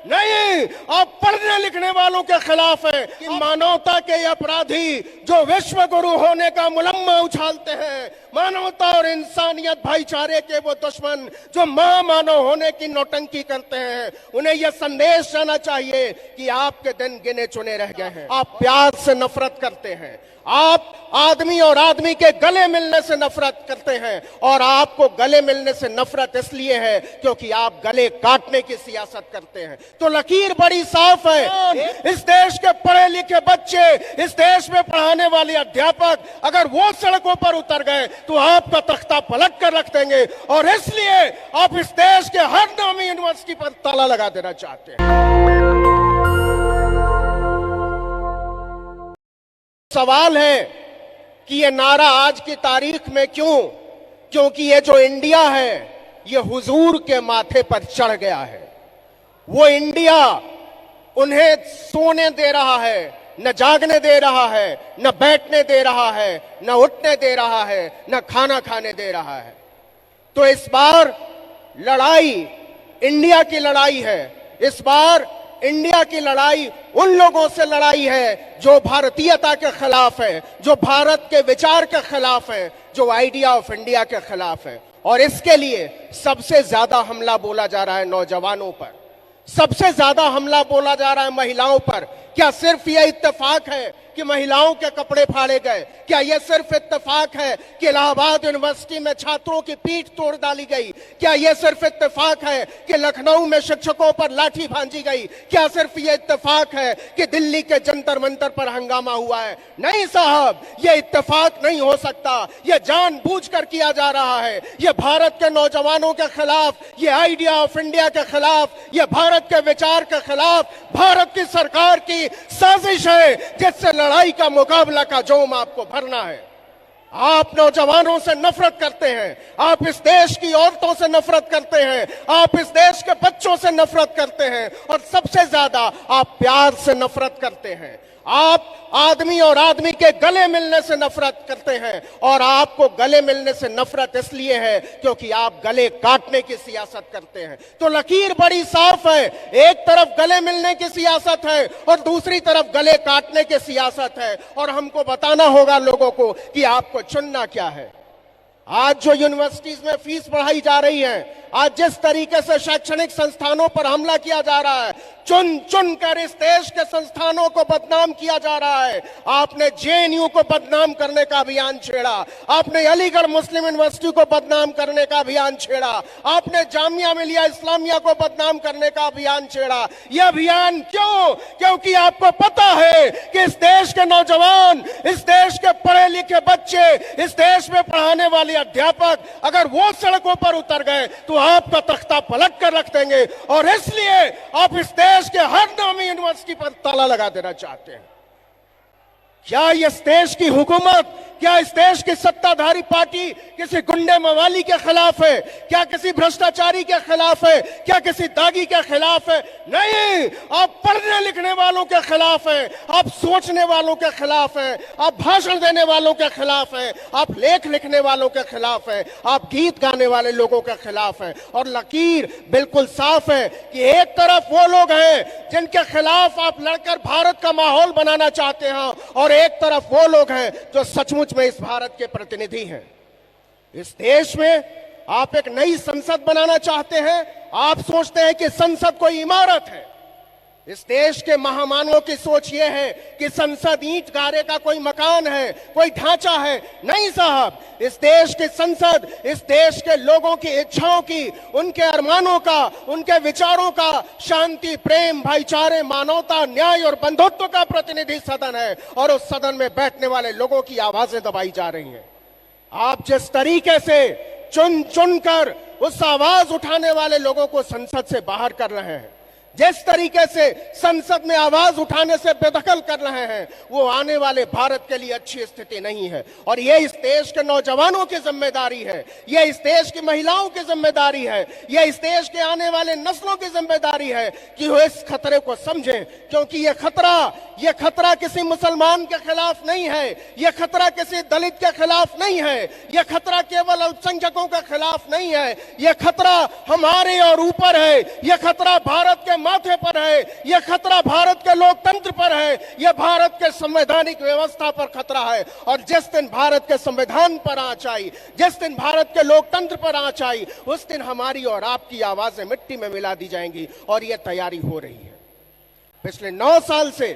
नहीं, आप पढ़ने लिखने वालों के खिलाफ हैं कि मानवता के अपराधी जो विश्व गुरु होने का मुलम्मा उछालते हैं, मानवता और इंसानियत भाईचारे के वो दुश्मन जो महामानव होने की नौटंकी करते हैं, उन्हें यह संदेश जाना चाहिए कि आपके दिन गिने चुने रह गए हैं। आप प्यार से नफरत करते हैं, आप आदमी और आदमी के गले मिलने से नफरत करते हैं, और आपको गले मिलने से नफरत इसलिए है क्योंकि आप गले काटने की सियासत करते हैं। तो लकीर बड़ी साफ है, इस देश के पढ़े लिखे बच्चे, इस देश में पढ़ाने वाले अध्यापक अगर वो सड़कों पर उतर गए तो आपका तख्ता पलट कर रख देंगे, और इसलिए आप इस देश के हर नामी यूनिवर्सिटी पर ताला लगा देना चाहते हैं। सवाल है कि ये नारा आज की तारीख में क्यों? क्योंकि ये जो इंडिया है ये हुजूर के माथे पर चढ़ गया है। वो इंडिया उन्हें सोने दे रहा है, न जागने दे रहा है, न बैठने दे रहा है, न उठने दे रहा है, न खाना खाने दे रहा है। तो इस बार लड़ाई इंडिया की लड़ाई है। इस बार इंडिया की लड़ाई उन लोगों से लड़ाई है जो भारतीयता के खिलाफ है, जो भारत के विचार के खिलाफ है, जो आइडिया ऑफ इंडिया के खिलाफ है। और इसके लिए सबसे ज्यादा हमला बोला जा रहा है नौजवानों पर, सबसे ज्यादा हमला बोला जा रहा है महिलाओं पर। क्या सिर्फ यह इत्तेफाक है कि महिलाओं के कपड़े फाड़े गए? क्या यह सिर्फ इत्तेफाक है कि इलाहाबाद यूनिवर्सिटी में छात्रों की पीठ तोड़ डाली गई? क्या यह सिर्फ इत्तेफाक है कि लखनऊ में शिक्षकों पर लाठी भांजी गई? क्या सिर्फ यह इत्तेफाक है कि दिल्ली के जंतर मंतर पर हंगामा हुआ है? नहीं साहब, यह इत्तेफाक नहीं हो सकता। यह जानबूझकर किया जा रहा है। यह भारत के नौजवानों के खिलाफ, यह आइडिया ऑफ इंडिया के खिलाफ, यह भारत के विचार के खिलाफ भारत की सरकार की साजिश है, जिससे लड़ाई का मुकाबला का जोम आपको भरना है। आप नौजवानों से नफरत करते हैं, आप इस देश की औरतों से नफरत करते हैं, आप इस देश के बच्चों से नफरत करते हैं, और सबसे ज्यादा आप प्यार से नफरत करते हैं। आप आदमी और आदमी के गले मिलने से नफरत करते हैं, और आपको गले मिलने से नफरत इसलिए है क्योंकि आप गले काटने की सियासत करते हैं। तो लकीर बड़ी साफ है, एक तरफ गले मिलने की सियासत है और दूसरी तरफ गले काटने की सियासत है, और हमको बताना होगा लोगों को कि आपको चुनना क्या है। आज जो यूनिवर्सिटीज में फीस बढ़ाई जा रही है, आज जिस तरीके से शैक्षणिक संस्थानों पर हमला किया जा रहा है, चुन चुन कर इस देश के संस्थानों को बदनाम किया जा रहा है। आपने जेएनयू को बदनाम करने का अभियान छेड़ा, आपने अलीगढ़ मुस्लिम यूनिवर्सिटी को बदनाम करने का अभियान छेड़ा, आपने जामिया मिलिया इस्लामिया को बदनाम करने का अभियान छेड़ा। यह अभियान क्यों? क्योंकि आपको पता है कि इस देश के नौजवान, इस देश के पढ़े लिखे बच्चे, इस देश में पढ़ाने वाले अध्यापक अगर वो सड़कों पर उतर गए तो आपका तख्ता पलट कर रख देंगे, और इसलिए आप इस देश के हर नामी यूनिवर्सिटी पर ताला लगा देना चाहते हैं। क्या इस देश की हुकूमत, क्या इस देश की सत्ताधारी पार्टी किसी गुंडे मवाली के खिलाफ है? क्या किसी भ्रष्टाचारी के खिलाफ है? क्या किसी दागी के खिलाफ है? नहीं, आप पढ़ने लिखने वालों के खिलाफ है, आप सोचने वालों के खिलाफ है, आप भाषण देने वालों के खिलाफ है, आप लेख लिखने वालों के खिलाफ है, आप गीत गाने वाले लोगों के खिलाफ है। और लकीर बिल्कुल साफ है कि एक तरफ वो लोग हैं जिनके खिलाफ आप लड़कर भारत का माहौल बनाना चाहते हैं, और एक तरफ वो लोग हैं जो सचमुच में इस भारत के प्रतिनिधि हैं। इस देश में आप एक नई संसद बनाना चाहते हैं। आप सोचते हैं कि संसद कोई इमारत है। इस देश के महामानवों की सोच यह है कि संसद ईंट गारे का कोई मकान है, कोई ढांचा है। नहीं साहब, इस देश की संसद इस देश के लोगों की इच्छाओं की, उनके अरमानों का, उनके विचारों का, शांति, प्रेम, भाईचारे, मानवता, न्याय और बंधुत्व का प्रतिनिधि सदन है, और उस सदन में बैठने वाले लोगों की आवाजें दबाई जा रही हैं। आप जिस तरीके से चुन चुन कर उस आवाज उठाने वाले लोगों को संसद से बाहर कर रहे हैं, जिस तरीके से संसद में आवाज उठाने से बेदखल कर रहे हैं, वो आने वाले भारत के लिए अच्छी स्थिति नहीं है। और ये इस देश के नौजवानों की जिम्मेदारी है, ये इस देश की महिलाओं की जिम्मेदारी है, ये इस देश के आने वाले नस्लों की जिम्मेदारी है कि वो इस खतरे को समझें। क्योंकि ये खतरा किसी मुसलमान के खिलाफ नहीं है, ये खतरा किसी दलित के खिलाफ नहीं है, ये खतरा केवल अल्पसंख्यकों के खिलाफ नहीं है, ये खतरा हमारे और ऊपर है, ये खतरा भारत के माथे पर है, यह खतरा भारत के लोकतंत्र पर है, यह भारत के संवैधानिक व्यवस्था पर खतरा है। और जिस दिन भारत के संविधान पर आंच आई, जिस दिन भारत के लोकतंत्र पर आंच आई, उस दिन हमारी और आपकी आवाजें मिट्टी में मिला दी जाएंगी। और यह तैयारी हो रही है। पिछले 9 साल से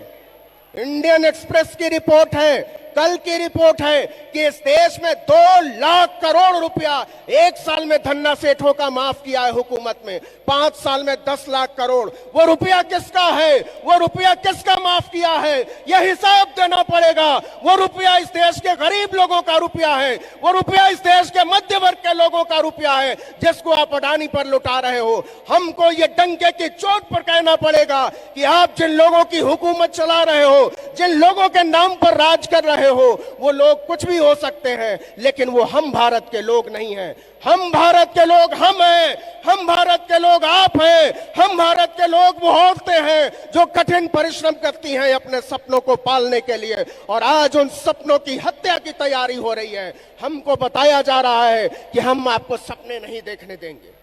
इंडियन एक्सप्रेस की रिपोर्ट है, कल की रिपोर्ट है कि इस देश में 2 लाख करोड़ रुपया एक साल में धन्ना सेठों का माफ किया है हुकूमत में, 5 साल में 10 लाख करोड़। वो रुपया किसका है? वो रुपया किसका माफ किया है? यह हिसाब देना पड़ेगा। वो रुपया इस देश के गरीब लोगों का रुपया है, वो रुपया इस देश के मध्य वर्ग के लोगों का रुपया है, जिसको आप अडानी पर लुटा रहे हो। हमको ये डंके की चोट पर कहना पड़ेगा कि आप जिन लोगों की हुकूमत चला रहे हो, जिन लोगों के नाम पर राज कर रहे हो, वो लोग कुछ भी हो सकते हैं, लेकिन वो हम भारत के लोग नहीं हैं। हम भारत के लोग हम हैं, हम भारत के लोग आप हैं, हम भारत के लोग वो औरतें हैं जो कठिन परिश्रम करती हैं अपने सपनों को पालने के लिए। और आज उन सपनों की हत्या की तैयारी हो रही है। हमको बताया जा रहा है कि हम आपको सपने नहीं देखने देंगे।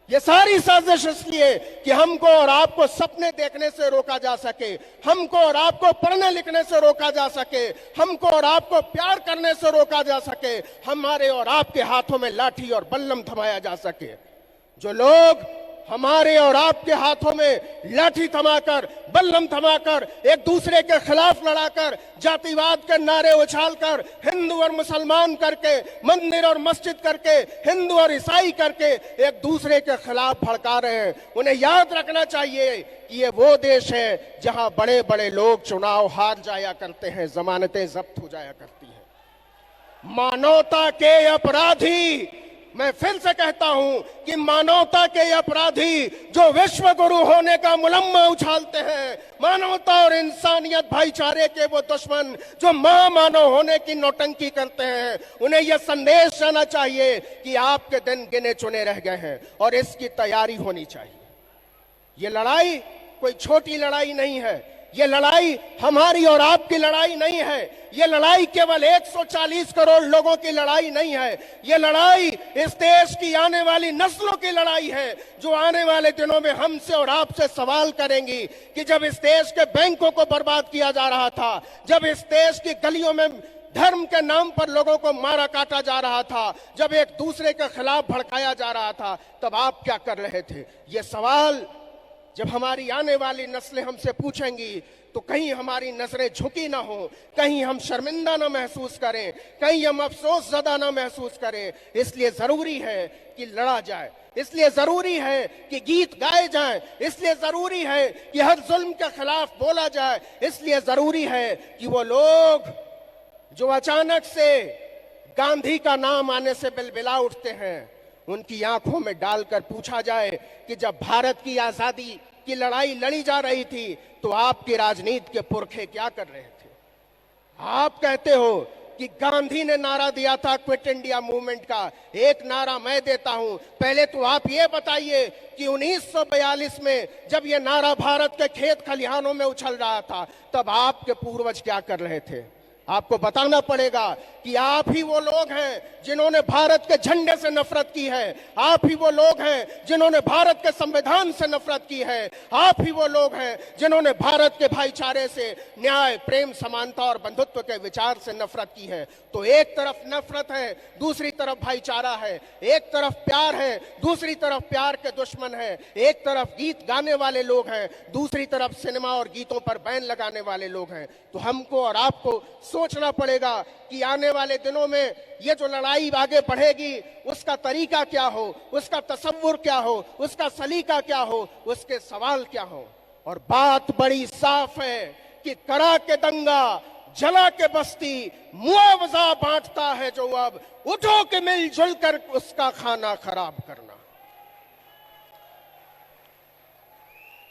ये सारी साजिश इसलिए कि हमको और आपको सपने देखने से रोका जा सके, हमको और आपको पढ़ने लिखने से रोका जा सके, हमको और आपको प्यार करने से रोका जा सके, हमारे और आपके हाथों में लाठी और बल्लम थमाया जा सके। जो लोग हमारे और आपके हाथों में लाठी थमाकर, बल्लम थमाकर, एक दूसरे के खिलाफ लड़ाकर, जातिवाद के नारे उछालकर, हिंदू और मुसलमान करके, मंदिर और मस्जिद करके, हिंदू और ईसाई करके एक दूसरे के खिलाफ भड़का रहे हैं, उन्हें याद रखना चाहिए कि ये वो देश है जहां बड़े बड़े लोग चुनाव हार जाया करते हैं, जमानतें जब्त हो जाया करती हैं। मानवता के अपराधी, मैं फिर से कहता हूं कि मानवता के अपराधी जो विश्व गुरु होने का मुलम्मा उछालते हैं, मानवता और इंसानियत भाईचारे के वो दुश्मन जो महामानव होने की नौटंकी करते हैं, उन्हें यह संदेश जाना चाहिए कि आपके दिन गिने चुने रह गए हैं और इसकी तैयारी होनी चाहिए। ये लड़ाई कोई छोटी लड़ाई नहीं है, ये लड़ाई हमारी और आपकी लड़ाई नहीं है, ये लड़ाई केवल 140 करोड़ लोगों की लड़ाई नहीं है, ये लड़ाई इस देश की आने वाली नस्लों की लड़ाई है, जो आने वाले दिनों में हमसे और आपसे सवाल करेंगी कि जब इस देश के बैंकों को बर्बाद किया जा रहा था, जब इस देश की गलियों में धर्म के नाम पर लोगों को मारा काटा जा रहा था, जब एक दूसरे के खिलाफ भड़काया जा रहा था, तब आप क्या कर रहे थे? ये सवाल जब हमारी आने वाली नस्लें हमसे पूछेंगी तो कहीं हमारी नजरें झुकी ना हो, कहीं हम शर्मिंदा ना महसूस करें, कहीं हम अफसोस ज़दा ना महसूस करें। इसलिए जरूरी है कि लड़ा जाए, इसलिए जरूरी है कि गीत गाए जाएं, इसलिए जरूरी है कि हर जुल्म के खिलाफ बोला जाए, इसलिए जरूरी है कि वो लोग जो अचानक से गांधी का नाम आने से बिलबिला उठते हैं, उनकी आंखों में डालकर पूछा जाए कि जब भारत की आजादी की लड़ाई लड़ी जा रही थी तो आपकी राजनीति के पुरखे क्या कर रहे थे? आप कहते हो कि गांधी ने नारा दिया था क्विट इंडिया मूवमेंट का, एक नारा मैं देता हूं। पहले तो आप ये बताइए कि 1942 में जब ये नारा भारत के खेत खलिहानों में उछल रहा था, तब आपके पूर्वज क्या कर रहे थे? आपको बताना पड़ेगा कि आप ही वो लोग हैं जिन्होंने भारत के झंडे से नफरत की है, आप ही वो लोग हैं जिन्होंने भारत के संविधान से नफरत की है, आप ही वो लोग हैं जिन्होंने भारत के भाईचारे से, न्याय, प्रेम, समानता और बंधुत्व के विचार से नफरत की है। तो एक तरफ नफरत है, दूसरी तरफ भाईचारा है, एक तरफ प्यार है, दूसरी तरफ प्यार के दुश्मन है, एक तरफ गीत गाने वाले लोग हैं, दूसरी तरफ सिनेमा और गीतों पर बैन लगाने वाले लोग हैं। तो हमको और आपको सोचना पड़ेगा कि आने वाले दिनों में ये जो लड़ाई आगे बढ़ेगी उसका तरीका क्या हो, उसका तसव्वुर क्या हो, उसका सलीका क्या हो, उसके सवाल क्या हो। और बात बड़ी साफ है कि करा के दंगा, जला के बस्ती, मुआवजा बांटता है जो अब, उठो के मिलजुल कर उसका खाना खराब करना।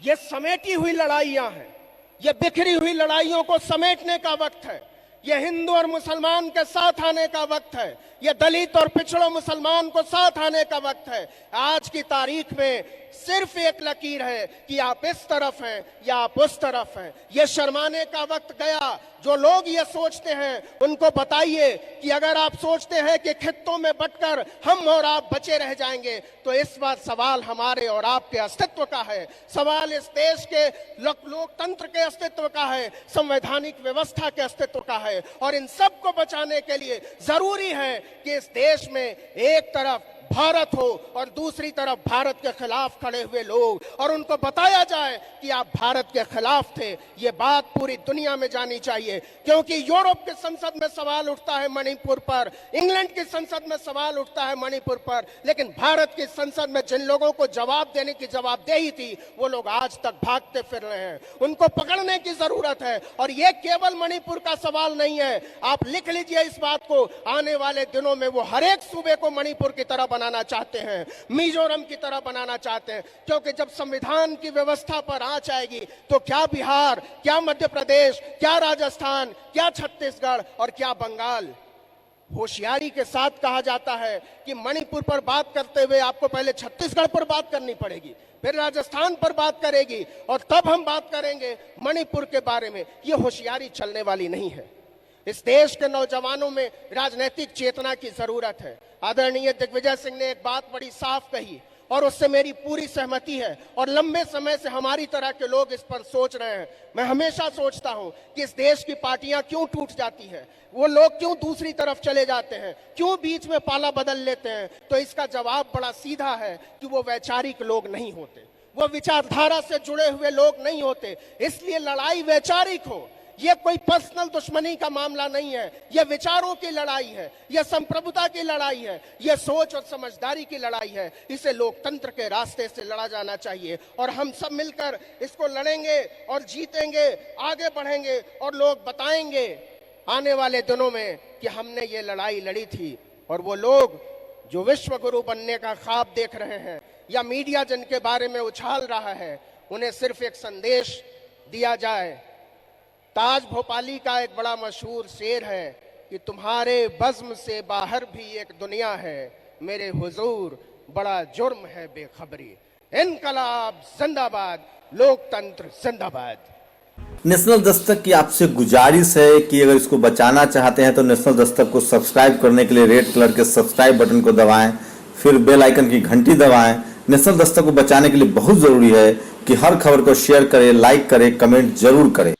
ये समेटी हुई लड़ाइयां हैं, ये बिखरी हुई लड़ाइयों को समेटने का वक्त है। ये हिंदू और मुसलमान के साथ आने का वक्त है, ये दलित और पिछड़ों मुसलमान को साथ आने का वक्त है। आज की तारीख में सिर्फ एक लकीर है कि आप इस तरफ हैं या आप उस तरफ हैं। ये शर्माने का वक्त गया। जो लोग ये सोचते हैं उनको बताइए कि अगर आप सोचते हैं कि खित्तों में बंटकर हम और आप बचे रह जाएंगे, तो इस बार सवाल हमारे और आपके अस्तित्व का है। सवाल इस देश के लोकतंत्र के अस्तित्व का है, संवैधानिक व्यवस्था के अस्तित्व का है। और इन सब को बचाने के लिए जरूरी है कि इस देश में एक तरफ भारत हो और दूसरी तरफ भारत के खिलाफ खड़े हुए लोग, और उनको बताया जाए कि आप भारत के खिलाफ थे। ये बात पूरी दुनिया में जानी चाहिए, क्योंकि यूरोप की संसद में सवाल उठता है मणिपुर पर, इंग्लैंड की संसद में सवाल उठता है मणिपुर पर, लेकिन भारत की संसद में जिन लोगों को जवाब देने की जवाबदेही थी वो लोग आज तक भागते फिर रहे हैं। उनको पकड़ने की जरूरत है। और ये केवल मणिपुर का सवाल नहीं है। आप लिख लीजिए इस बात को, आने वाले दिनों में वो हर एक सूबे को मणिपुर की तरह बनाना चाहते हैं, मिजोरम की तरह बनाना चाहते हैं। क्योंकि जब संविधान की व्यवस्था पर आंच आएगी तो क्या बिहार, क्या मध्य प्रदेश, क्या राजस्थान, क्या छत्तीसगढ़ और क्या बंगाल। होशियारी के साथ कहा जाता है कि मणिपुर पर बात करते हुए आपको पहले छत्तीसगढ़ पर बात करनी पड़ेगी, फिर राजस्थान पर बात करेगी, और तब हम बात करेंगे मणिपुर के बारे में। यह होशियारी चलने वाली नहीं है। इस देश के नौजवानों में राजनीतिक चेतना की जरूरत है। आदरणीय दिग्विजय सिंह ने एक बात बड़ी साफ कही और उससे मेरी पूरी सहमति है, और लंबे समय से हमारी तरह के लोग इस पर सोच रहे हैं। मैं हमेशा सोचता हूं कि इस देश की पार्टियां क्यों टूट जाती है, वो लोग क्यों दूसरी तरफ चले जाते हैं, क्यों बीच में पाला बदल लेते हैं। तो इसका जवाब बड़ा सीधा है कि वो वैचारिक लोग नहीं होते, वो विचारधारा से जुड़े हुए लोग नहीं होते। इसलिए लड़ाई वैचारिक हो। यह कोई पर्सनल दुश्मनी का मामला नहीं है, यह विचारों की लड़ाई है, यह संप्रभुता की लड़ाई है, यह सोच और समझदारी की लड़ाई है। इसे लोकतंत्र के रास्ते से लड़ा जाना चाहिए, और हम सब मिलकर इसको लड़ेंगे और जीतेंगे, आगे बढ़ेंगे, और लोग बताएंगे आने वाले दिनों में कि हमने ये लड़ाई लड़ी थी। और वो लोग जो विश्व गुरु बनने का ख्वाब देख रहे हैं या मीडिया जिनके बारे में उछाल रहा है, उन्हें सिर्फ एक संदेश दिया जाए। ताज भोपाली का एक बड़ा मशहूर शेर है कि तुम्हारे बज़्म से बाहर भी एक दुनिया है, मेरे हुजूर बड़ा जुर्म है बेखबरी। इनकलाब जिंदाबाद, लोकतंत्र जिंदाबाद। नेशनल दस्तक की आपसे गुजारिश है कि अगर इसको बचाना चाहते हैं तो नेशनल दस्तक को सब्सक्राइब करने के लिए रेड कलर के सब्सक्राइब बटन को दबाएं, फिर बेल आइकन की घंटी दबाएं। नेशनल दस्तक को बचाने के लिए बहुत जरूरी है कि हर खबर को शेयर करें, लाइक करें, कमेंट जरूर करें।